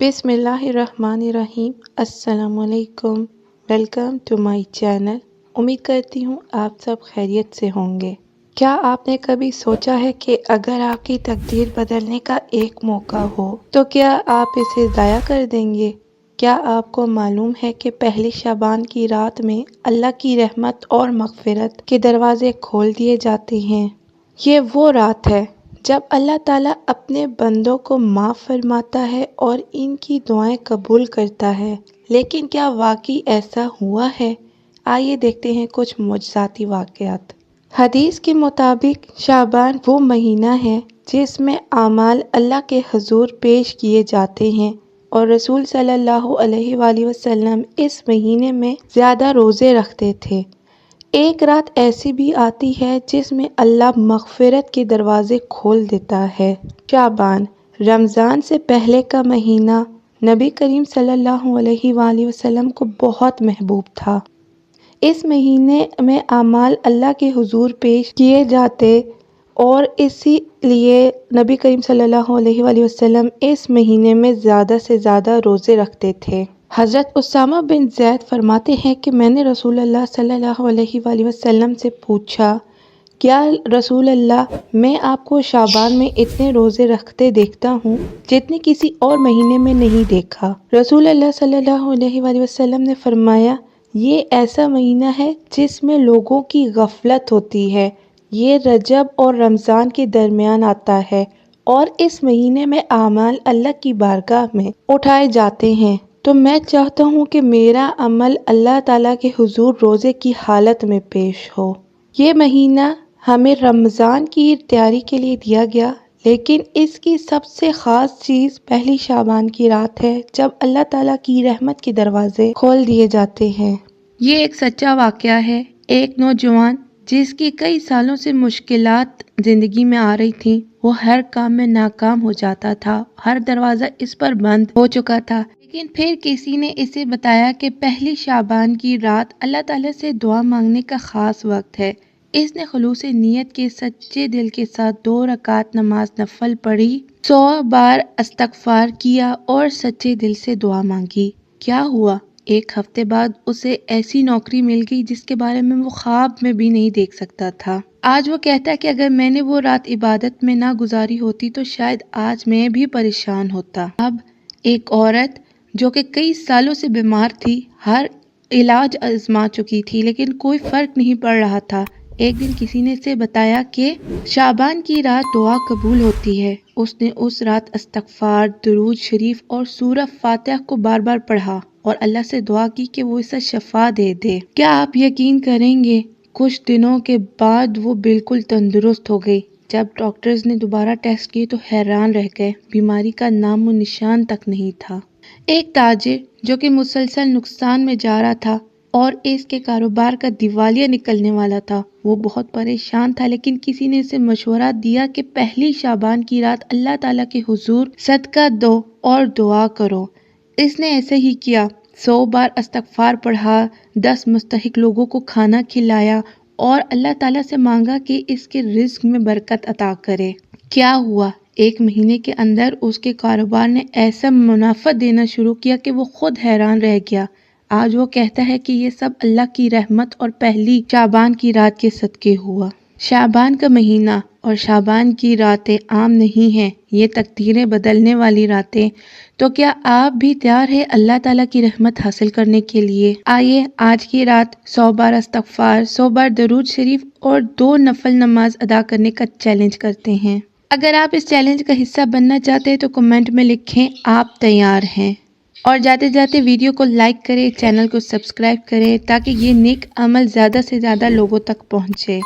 बिस्मिल्लाहिर्रहमानिर्रहीम। अस्सलामुअलैकुम। Welcome to my channel. उम्मीद करती हूँ आप सब खैरियत से होंगे। क्या आपने कभी सोचा है कि अगर आपकी तकदीर बदलने का एक मौका हो तो क्या आप इसे ज़ाया कर देंगे? क्या आपको मालूम है कि पहली शाबान की रात में अल्लाह की रहमत और मग़फ़िरत के दरवाज़े खोल दिए जाते हैं। ये वो रात है जब अल्लाह ताला अपने बंदों को माफ़ फरमाता है और इनकी दुआएं कबूल करता है। लेकिन क्या वाकई ऐसा हुआ है? आइए देखते हैं कुछ मुजज़ाती वाक़यात। हदीस के मुताबिक शाबान वो महीना है जिसमें आमाल अल्लाह के हुज़ूर पेश किए जाते हैं और रसूल सल्लल्लाहु अलैहि वसल्लम इस महीने में ज़्यादा रोज़े रखते थे। एक रात ऐसी भी आती है जिसमें अल्लाह मग़फ़िरत के दरवाज़े खोल देता है। शाबान रमज़ान से पहले का महीना नबी करीम सल्लल्लाहु अलैहि वसल्लम को बहुत महबूब था। इस महीने में आमाल अल्लाह के हुज़ूर पेश किए जाते और इसीलिए नबी करीम सल्लल्लाहु अलैहि वसल्लम इस महीने में ज़्यादा से ज़्यादा रोज़े रखते थे। हज़रत उसामा बिन ज़ैद फरमाते हैं कि मैंने रसूलुल्लाह सल्लल्लाहु अलैहि वसल्लम से पूछा, क्या रसूल अल्लाह, मैं आपको शाबान में इतने रोज़े रखते देखता हूँ जितने किसी और महीने में नहीं देखा। रसूल अल्लाह सल्लल्लाहु अलैहि वसल्लम ने फरमाया, ये ऐसा महीना है जिसमें लोगों की गफलत होती है। ये रजब और रमज़ान के दरमियान आता है और इस महीने में आमाल अल्लाह की बारगाह में उठाए जाते हैं। तो मैं चाहता हूँ कि मेरा अमल अल्लाह ताला के हुजूर रोज़े की हालत में पेश हो। ये महीना हमें रमज़ान की तैयारी के लिए दिया गया, लेकिन इसकी सबसे ख़ास चीज़ पहली शाबान की रात है जब अल्लाह ताला की रहमत के दरवाज़े खोल दिए जाते हैं। ये एक सच्चा वाक़या है। एक नौजवान जिसकी कई सालों से मुश्किलात ज़िंदगी में आ रही थी, वो हर काम में नाकाम हो जाता था। हर दरवाज़ा इस पर बंद हो चुका था। लेकिन फिर किसी ने इसे बताया कि पहली शाबान की रात अल्लाह ताला से दुआ मांगने का ख़ास वक्त है। इसने खुलूस नीयत के सच्चे दिल के साथ 2 रकात नमाज नफल पढ़ी, 100 बार इस्तग़फ़ार किया और सच्चे दिल से दुआ मांगी। क्या हुआ? एक हफ्ते बाद उसे ऐसी नौकरी मिल गई जिसके बारे में वो ख्वाब में भी नहीं देख सकता था। आज वो कहता है कि अगर मैंने वो रात इबादत में ना गुजारी होती तो शायद आज मैं भी परेशान होता। अब एक औरत जो कि कई सालों से बीमार थी, हर इलाज आजमा चुकी थी, लेकिन कोई फ़र्क नहीं पड़ रहा था। एक दिन किसी ने इसे बताया कि शाबान की रात दुआ कबूल होती है। उसने उस रात इस्तग़फ़ार, दुरूद शरीफ और सूरह फातिहा को बार बार पढ़ा और अल्लाह से दुआ की कि वो इसे शफा दे दे। क्या आप यकीन करेंगे, कुछ दिनों के बाद वो बिल्कुल तंदुरुस्त हो गई। जब डॉक्टर्स ने दोबारा टेस्ट किए तो हैरान रह गए, बीमारी का नामो निशान तक नहीं था। एक ताजिर जो कि मुसलसल नुकसान में जा रहा था और इसके कारोबार का दिवालिया निकलने वाला था, वो बहुत परेशान था, लेकिन किसी ने इसे मशवरा दिया कि पहली शाबान की रात अल्लाह ताला के हुजूर सदका दो और दुआ करो। इसने ऐसे ही किया। 100 बार इस्तग़फ़ार पढ़ा, 10 मुस्तहिक लोगों को खाना खिलाया और अल्लाह ताला से मांगा कि इसके रिज़्क़ में बरकत अता करे। क्या हुआ? एक महीने के अंदर उसके कारोबार ने ऐसा मुनाफा देना शुरू किया कि वो खुद हैरान रह गया। आज वो कहता है कि ये सब अल्लाह की रहमत और पहली शाबान की रात के सदके हुआ। शाबान का महीना और शाबान की रातें आम नहीं हैं, ये तकदीरें बदलने वाली रातें। तो क्या आप भी तैयार हैं अल्लाह ताला की रहमत हासिल करने के लिए? आइए आज की रात 100 बार इस्तग़फ़ार, 100 बार दरूद शरीफ और 2 नफल नमाज अदा करने का चैलेंज करते हैं। अगर आप इस चैलेंज का हिस्सा बनना चाहते हैं तो कमेंट में लिखें आप तैयार हैं। और जाते जाते वीडियो को लाइक करें, चैनल को सब्सक्राइब करें ताकि ये नेक अमल ज़्यादा से ज़्यादा लोगों तक पहुँचे।